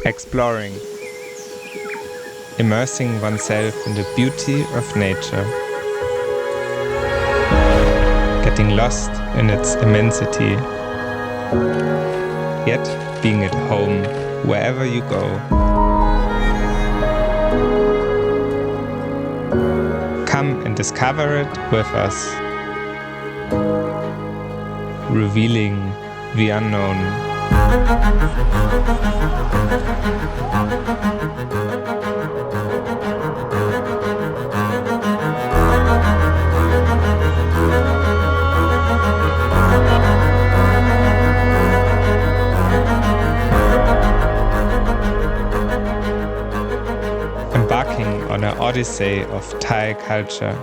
Exploring. Immersing oneself in the beauty of nature. Getting lost in its immensity. Yet being at home wherever you go. Come and discover it with us. Revealing the unknown. Embarking on an odyssey of Thai culture.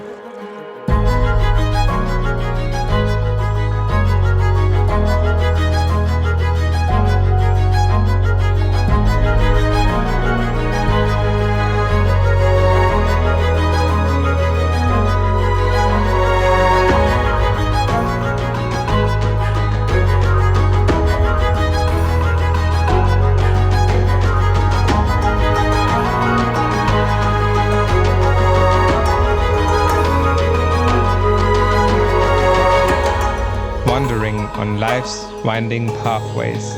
Wandering on life's winding pathways.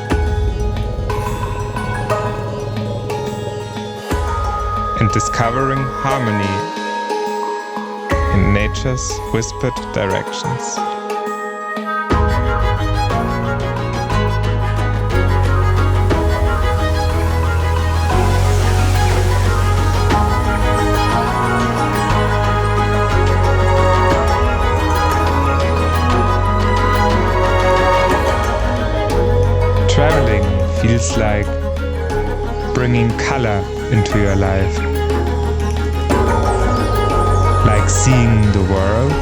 And discovering harmony in nature's whispered directions. Traveling feels like bringing color into your life. Like seeing the world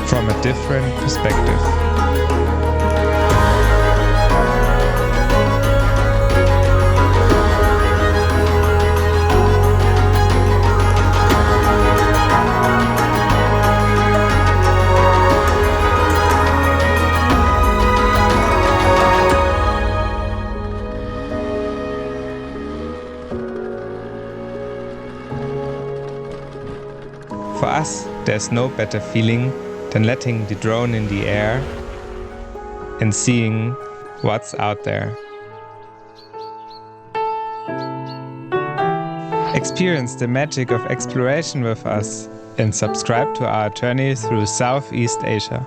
from a different perspective. For us, there's no better feeling than letting the drone in the air and seeing what's out there. Experience the magic of exploration with us and subscribe to our journey through Southeast Asia.